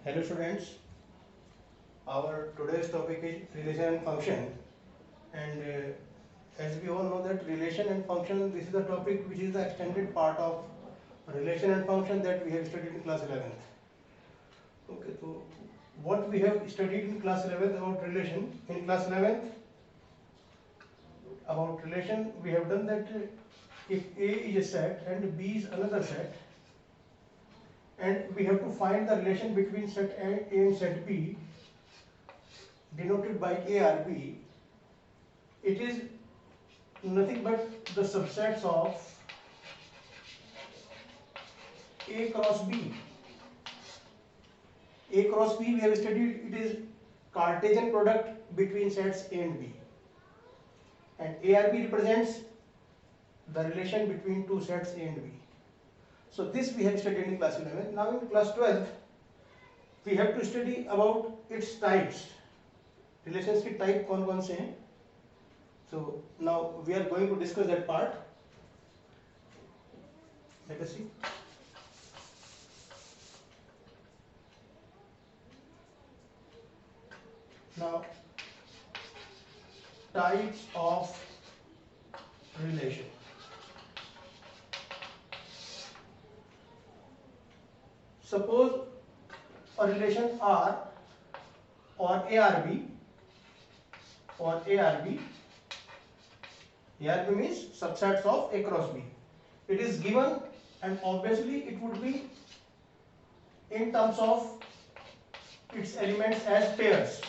Hello students, our today's topic is relation and function, and as we all know that relation and function, this is the topic which is the extended part of relation and function that we have studied in class 11th. Okay, so what we have studied in class 11th about relation, in class 11th about relation we have done that if A is a set and B is another set, and we have to find the relation between set A and set B denoted by ARB, it is nothing but the subsets of A cross B. A cross B we have studied, it is Cartesian product between sets A and B, and ARB represents the relation between two sets A and B. So this we have studied in class 11. Now in class 12 we have to study about its types. Relations के type कौन कौन से हैं? So now we are going to discuss that part. Let us see. Now, types of relation. Suppose a relation R or ARB ARB means subsets of A cross B. It is given, and obviously it would be in terms of its elements as pairs.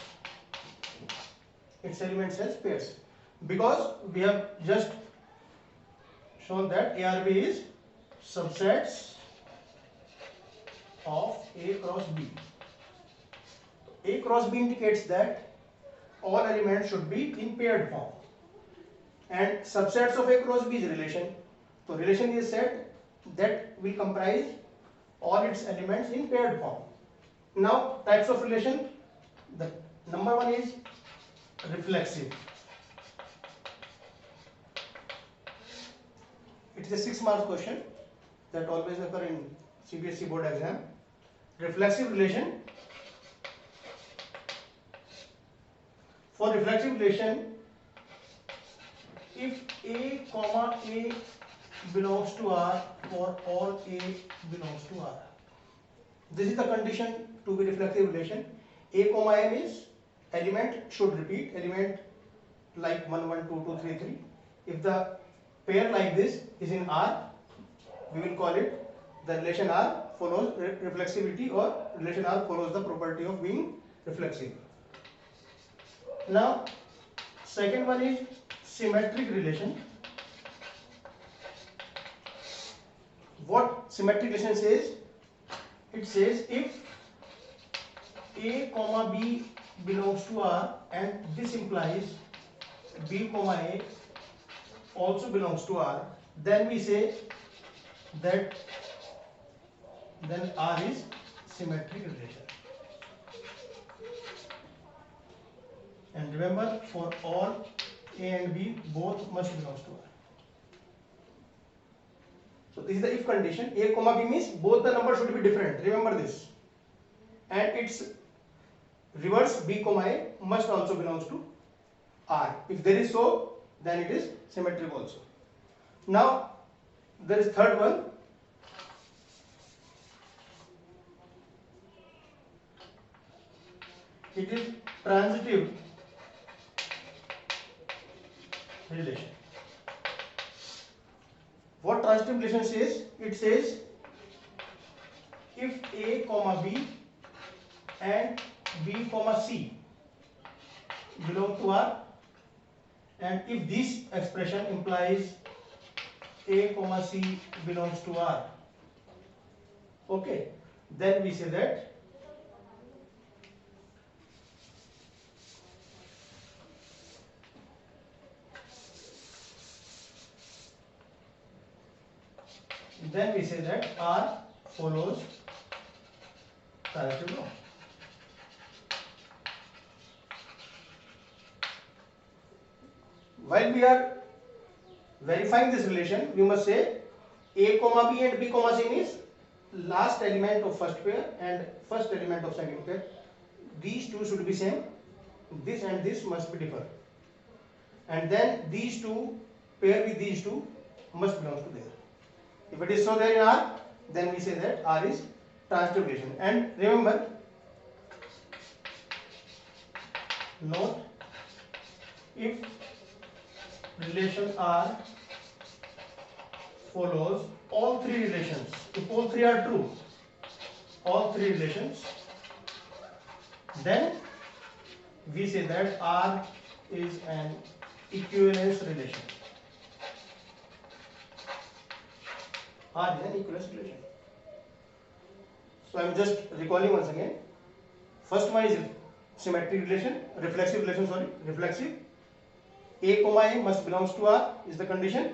Because we have just shown that ARB is subsets of A cross B. A cross B indicates that all elements should be in paired form, and subsets of A cross B is relation. So relation is a set that will comprise all its elements in paired form. Now types of relation, the number one is reflexive. It is a 6 mark question that always occur in CBSE board exam. Reflexive relation. For reflexive relation, if A comma A belongs to R for all A belongs to R. This is the condition to be reflexive relation. A comma A means element should repeat, element like 1 1 2 2 3 3. If the pair like this is in R, we will call it the relation R follows reflexivity, or relation R follows the property of being reflexive. Now second one is symmetric relation. What symmetric relation says? It says if A comma B belongs to R, and this implies B comma A also belongs to R, then we say that then R is symmetric relation. And remember, for all A and B both must belongs to R. So this is the if condition. A comma B means both the numbers should be different. Remember this. And its reverse, B comma A must also belongs to R. If there is so, then it is symmetric also. Now there is third one. It is transitive relation. What transitive relation says? It says if A comma B and B comma C belong to R, and if this expression implies A comma C belongs to R, okay, then we say that R follows transitive law. While we are verifying this relation, we must say A comma B and B comma C means last element of first pair and first element of second pair, these two should be same. This and this must be differ, and then these two pair with these two must belong to there. If it is so there in R, then we say that R is transitive relation. And remember, note, if relation R follows all three relations, if all three are true, all three relations, then we say that R is an equivalence relation. R is an equivalence relation. So I am just recalling once again. First one is symmetric relation, reflexive relation, sorry, reflexive. A comma A must belongs to R is the condition.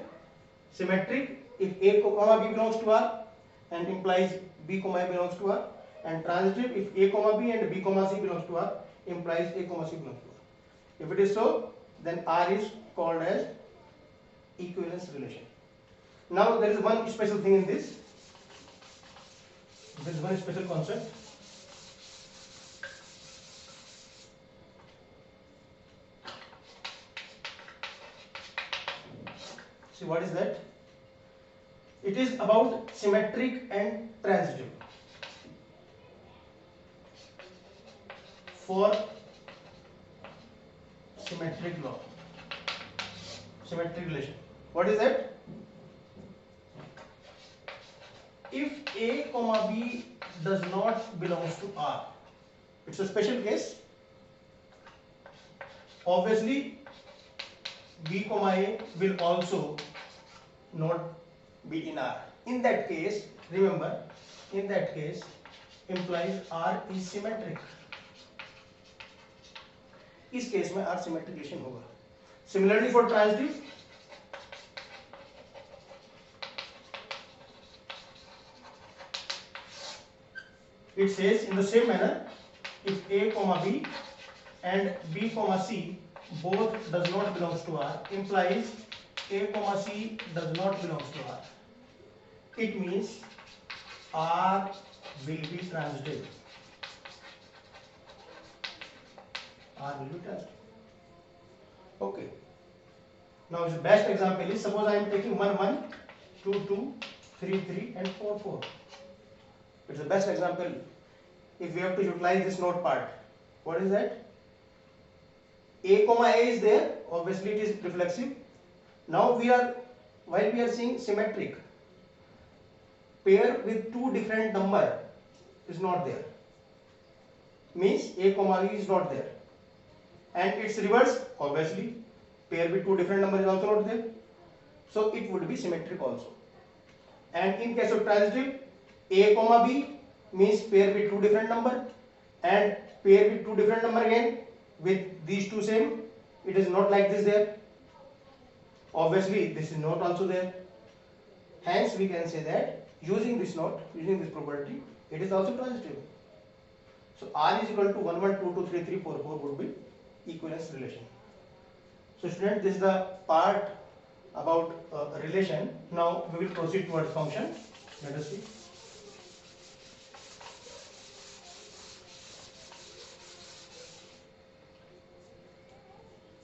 Symmetric, if A comma B belongs to R and implies B comma A belongs to R. And transitive, if A comma B and B comma C belongs to R, implies A comma C belongs to R. If it is so, then R is called as equivalence relation. Now there is one special thing in this. There is one special concept. See, what is that? It is about symmetric and transitive. For symmetric law, symmetric relation. What is that? If A comma B does not belongs to R, it's a special case. Obviously, B comma A will also not be in R. In that case, remember, in that case, implies R is symmetric. इस case में R symmetric relation होगा. Similarly for transitive, it says in the same manner, if A comma B and B comma C both does not belongs to R, implies A comma C does not belongs to R. It means R will be transitive. R will be transitive. Okay. Now the best example is, suppose I am taking 1 1, 2 2, 3 3 and 4 4. It's the best example. If we have to utilize this note part, what is that? A comma A is there, obviously it is reflexive. Now while we are seeing symmetric, pair with two different number is not there. Means A comma B is not there. And its reverse, obviously, pair with two different numbers is also not there. So it would be symmetric also. And in case of transitive, A comma B means pair with two different number, and pair with two different number again with these two same. It is not like this there. Obviously, this is not also there. Hence, we can say that using this note, using this property, it is also transitive. So R is equal to 1 1 2 2 3 3 4 4 would be equivalence relation. So student, this is the part about relation. Now we will proceed towards function. Let us see.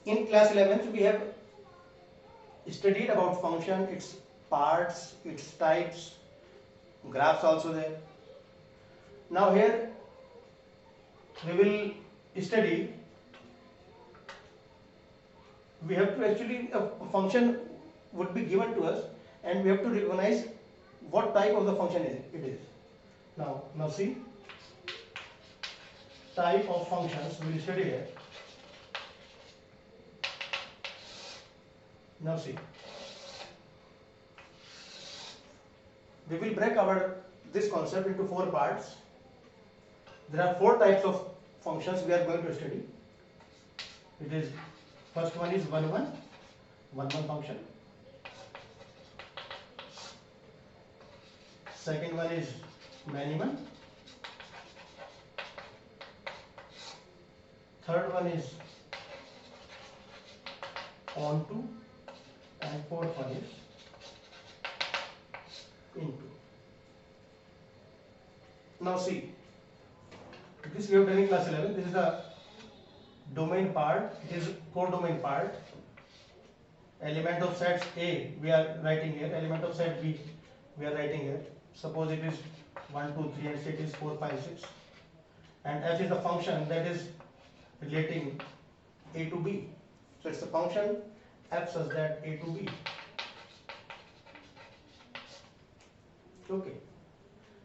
In class 11th, we have studied about function, its parts, its types, graphs also there. Now here we will study, we have to actually, a function would be given to us and we have to recognize what type of the function it is. Now see, type of functions we will study here. Now see, we will break this concept into 4 parts. There are 4 types of functions we are going to study. It is, first one is 1 1 function. Second one is many one. Third one is onto, and fourth one is into. Now see, this we have done in class 11. This is the domain part. It is codomain part. Element of sets A we are writing here. Element of set B we are writing here. Suppose it is 1, 2, 3 and set is 4, 5, 6. And f is the function that is relating A to B. So it's the function f such that A to B. Okay.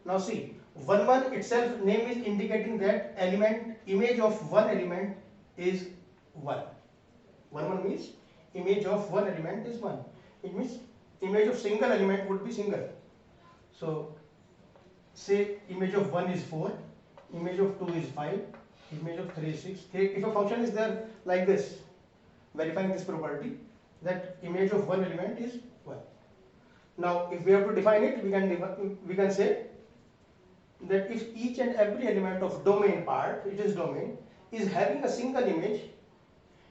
Now see, 1 1 itself name is indicating that image of one element is 1. 1 1 means image of one element is 1. It means image of single element would be single. So say image of 1 is 4, image of 2 is 5, image of 3 is 6. If a function is there like this, verifying this property, that image of one element is 1. Now if we have to define it, we can say that if each and every element of domain part, it is domain, is having a single image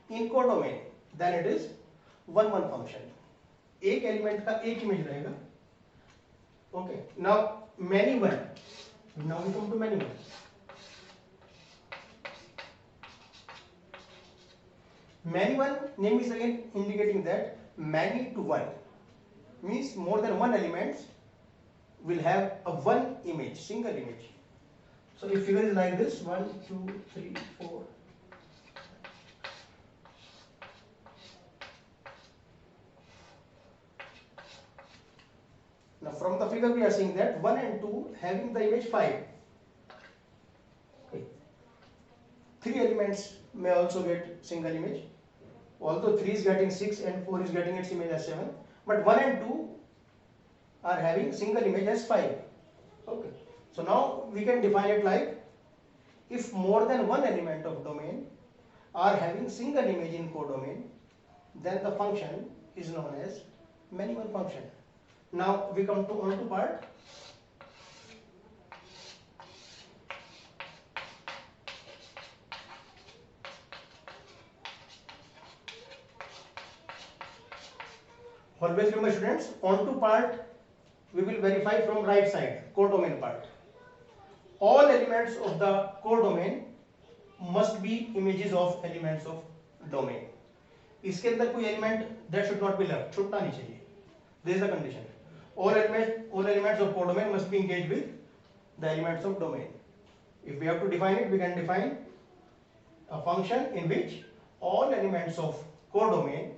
in codomain, then it is 1 1 function. एक element का एक image रहेगा. Okay. Now many one. Now we come to many one. Many one name is again indicating that many to one means more than one element will have a one image, single image. So if figure is like this, 1, 2, 3, 4. Now from the figure we are seeing that 1 and 2 having the image 5. Okay. 3 elements may also get single image. Although 3 is getting 6 and 4 is getting its image as 7. But 1 and 2 are having single image as 5. Okay. So now we can define it like, if more than one element of domain are having single image in codomain, then the function is known as many one function. Now we come to onto part. Always remember students, onto part we will verify from right side, codomain part. All elements of the codomain must be images of elements of domain. इसके अंदर कोई element that should not be left, छूटना नहीं चाहिए. This is the condition. All elements of codomain must be engaged with the elements of domain. If we have to define it, we can define a function in which all elements of codomain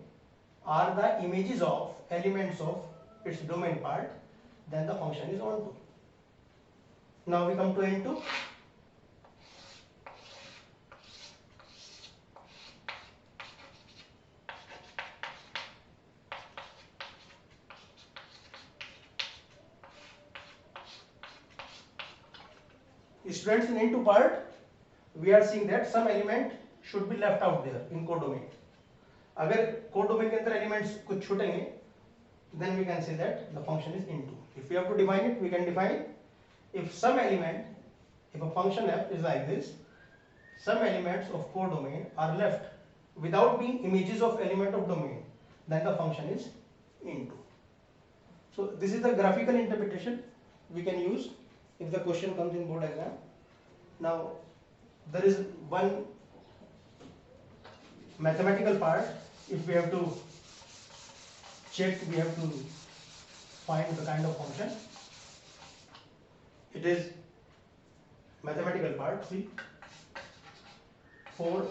are the images of elements of its domain part, then the function is onto. Now we come to N2. Students, in N2 part, we are seeing that some element should be left out there in codomain. अगर codomain के अंदर elements कुछ छूटेंगे, then we can say that the function is N2. If we have to define it, we can define if some element, if a function f is like this, some elements of codomain are left without being images of element of domain, then the function is N2. So this is the graphical interpretation we can use if the question comes in board exam. Now there is one mathematical part. If we have to check, we have to find the kind of function. It is mathematical part. See, 4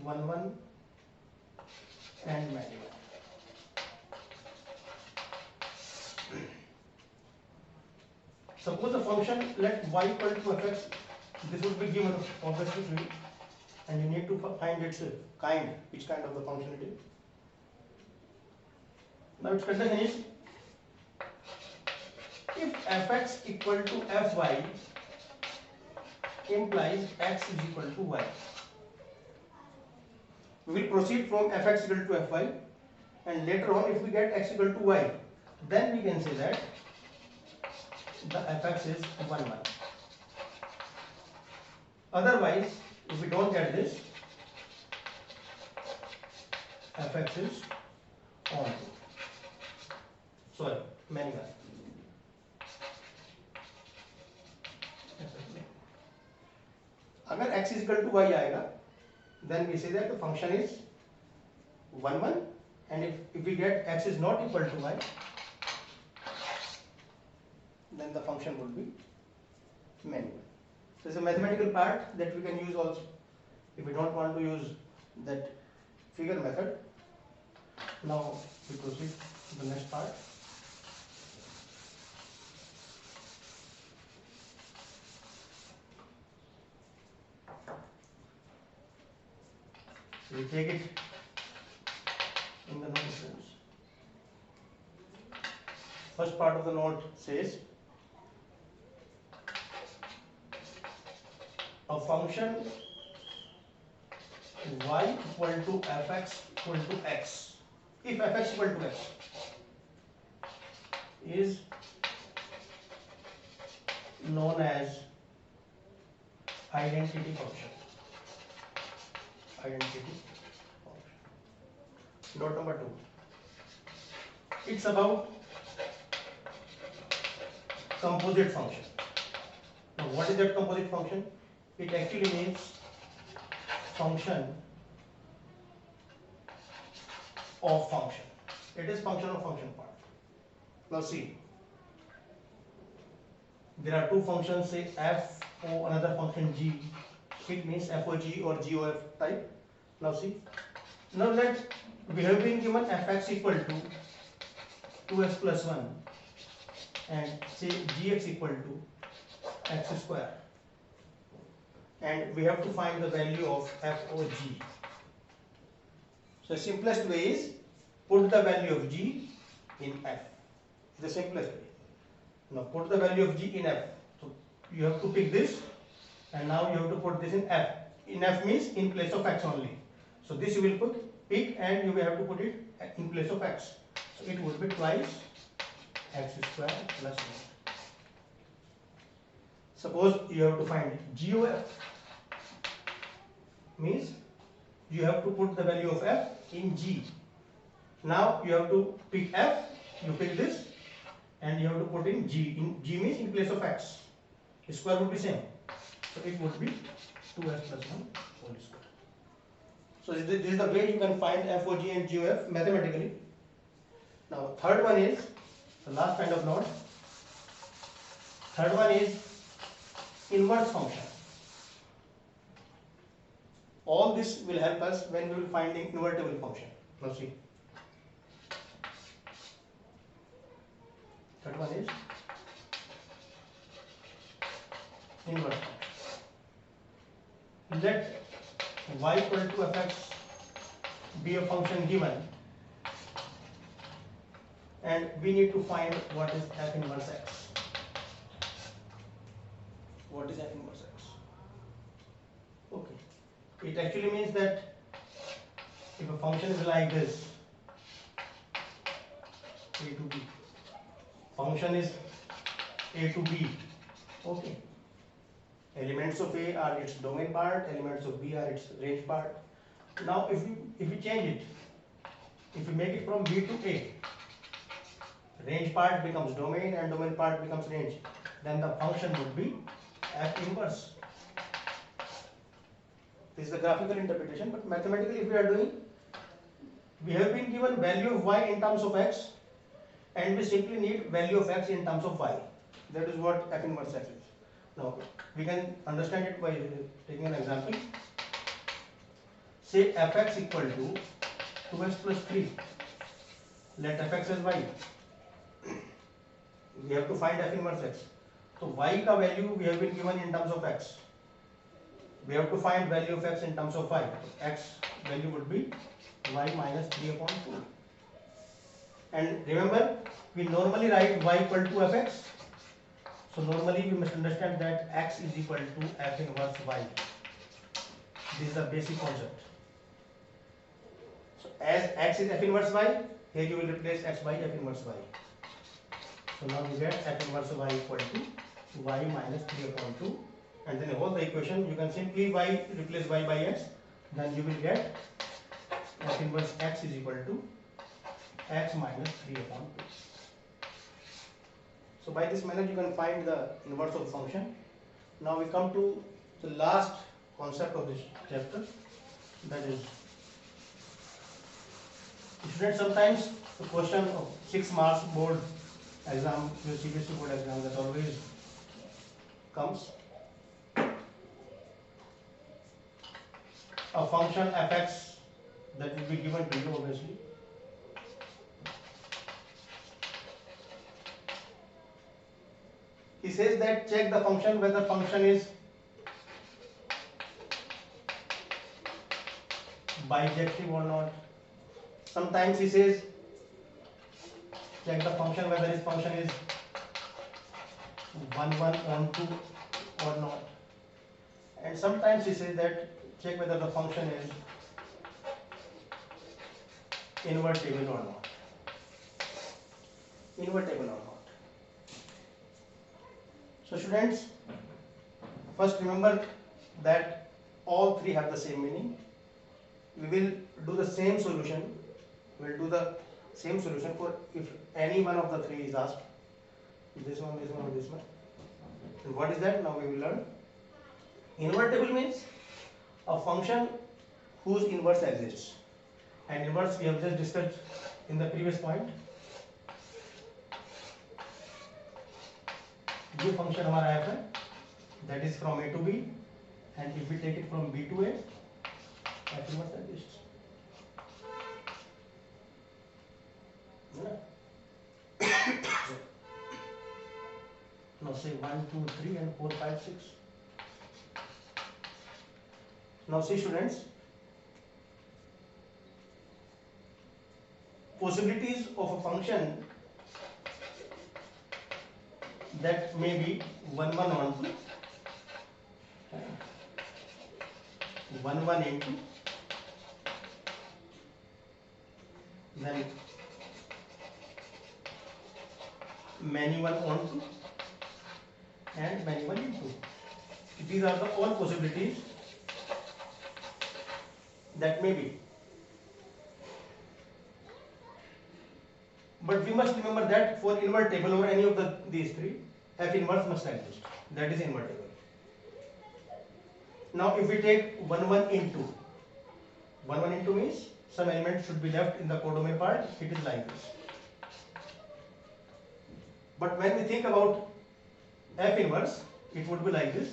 1 1 and many one. Suppose the function let y equal to fx, this would be given obviously to you, and you need to find its kind, which kind of the function it is. Now its condition is, if fx equal to fy implies x is equal to y. We will proceed from fx equal to fy, and later on if we get x equal to y, then we can say that the fx is 1 1. Otherwise, if we don't get this, fx is onto. Sorry, many one. अगर x is equal to y आएगा then we say that the function is 1 1, and if we get x is not equal to y then the function would be manual. So it's a mathematical part that we can use also if we don't want to use that figure method. Now we proceed to the next part. We take it in the note. First part of the note says a function y equal to fx equal to x, if fx equal to x is known as identity function. Identity function. Note number 2. It's about composite function. Now what is that composite function? It actually means function of function. It is function of function part. Now see, there are two functions, say f o, another function g. It means fog or gof type. Now see, now that we have been given fx equal to 2x plus 1 and say gx equal to x square, and we have to find the value of fog. So the simplest way is put the value of g in f. The simplest way. Now put the value of g in f. So you have to pick this, and now you have to put this in f. In f means in place of x only. So this you will pick, and you will have to put it in place of x. So it would be twice x square plus 1. Suppose you have to find gof, means you have to put the value of f in g. Now you have to pick f, you pick this, and you have to put in g. In g means in place of x. Square would be same. So it would be 2x plus 1 whole square. So this is the way you can find fog and gof mathematically. Now third one is the last kind of note. Third one is inverse function. All this will help us when we will finding invertible function. Now see. Third one is inverse function. Let y equal to fx be a function given, and we need to find what is f inverse x. What is f inverse x? Okay. It actually means that if a function is like this, a to b, function is a to b, okay. Elements of A are its domain part, elements of B are its range part. Now if we change it, if we make it from B to A, range part becomes domain and domain part becomes range, then the function would be f inverse. This is the graphical interpretation, but mathematically if we are doing, we have been given value of y in terms of x, and we simply need value of x in terms of y. That is what f inverse x is. Now we can understand it by taking an example. Say fx equal to 2x plus 3. Let fx as y. We have to find f inverse x. So y ka value we have been given in terms of x. We have to find value of x in terms of y. X value would be y minus 3 upon 2. And remember, we normally write y equal to fx. So normally we must understand that x is equal to f inverse y. This is the basic concept. So as x is f inverse y, here you will replace x by f inverse y. So now you get f inverse y equal to y minus 3 upon 2. And then hold the equation, you can simply replace y by x. Then you will get f inverse x is equal to x minus 3 upon 2. So by this manner you can find the inverse of the function. Now we come to the last concept of this chapter. That is, students, sometimes the question of 6 marks board exam, your CBSE board exam, that always comes. A function fx that will be given to you obviously. He says that check the function whether function is bijective or not. Sometimes he says check the function whether his function is 1 1 onto or not. And sometimes he says that check whether the function is invertible or not. Invertible or not. So students, first remember that all three have the same meaning. We will do the same solution. We will do the same solution for if any one of the three is asked. This one, this one, or this one. And what is that? Now we will learn. Invertible means a function whose inverse exists. And inverse we have just discussed in the previous point. जो function हमारा f है, that is from a to b, and if we take it from b to a, f inverse exists. Now say 1, 2, 3, and 4, 5, 6. Now see students, possibilities of a function that may be 1 1 onto 1 1 into, then many 1 onto and many 1 into. These are the all possibilities that may be. But we must remember that for invertible or any of these three, f inverse must exist. That is invertible. Now if we take 1 1 into, 1 1 into means some element should be left in the codomain part. It is like this. But when we think about f inverse, it would be like this.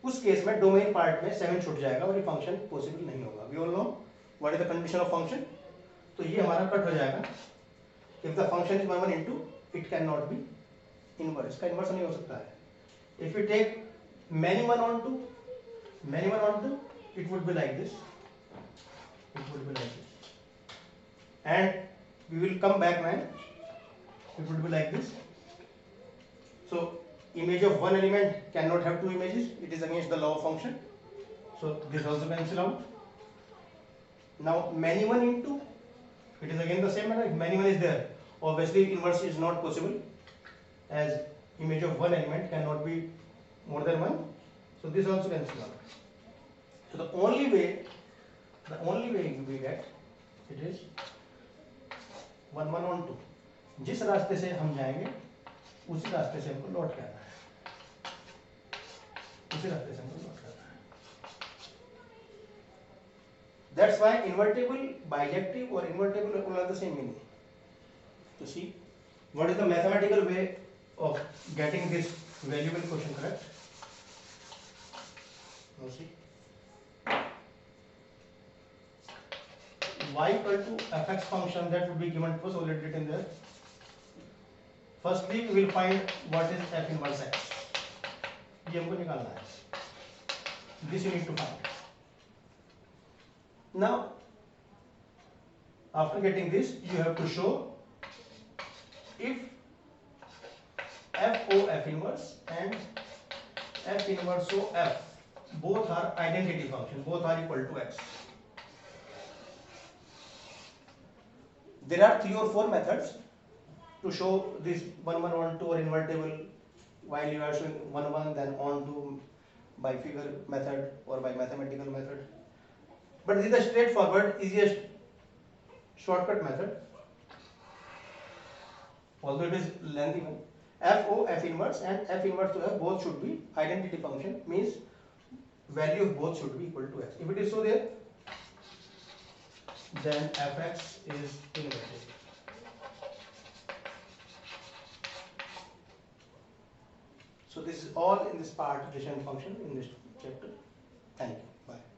उस case में domain part में 7 छूट जाएगा और ये function possible नहीं होगा. We all know what is the condition of function. तो ये हमारा कट हो जाएगा. If the function is 1 1 into, it cannot be inverse. इसका inverse नहीं हो सकता है. If we take many 1 onto, it would be like this. It would be like this. And we will come back when it would be like this. So image of one element cannot have two images. It is against the law of function. So this also cancel out. Now many 1 into, it is again the same matter. If many 1 is there, obviously inverse is not possible, as image of one element cannot be more than 1. So this also cancel out. So the only way we get it is 1 1 on 2. जिस रास्ते से हम जाएंगे उसी रास्ते से हमको लौट के आना है. उसी रास्ते से हमको लौट के आना है. That's why invertible, bijective or invertible all are the same meaning. To see what is the mathematical way of getting this valuable question correct. Now see, y equal to fx function that would be given to us, already written there. Firstly we will find what is f inverse x. ये हमको निकालना है. This you need to find. Now after getting this, you have to show if f o f inverse and f inverse o f both are identity function, both are equal to x. There are 3 or 4 methods to show this 1 1 on 2 or invertible while you are showing 1 1 then on 2 by figure method or by mathematical method. But this is the straightforward, easiest shortcut method. Although it is lengthy one. F O F inverse and F inverse to F both should be identity function, means value of both should be equal to x. If it is so there, then fx is invertible. So this is all in this part, partition function in this chapter. Thank you. Bye.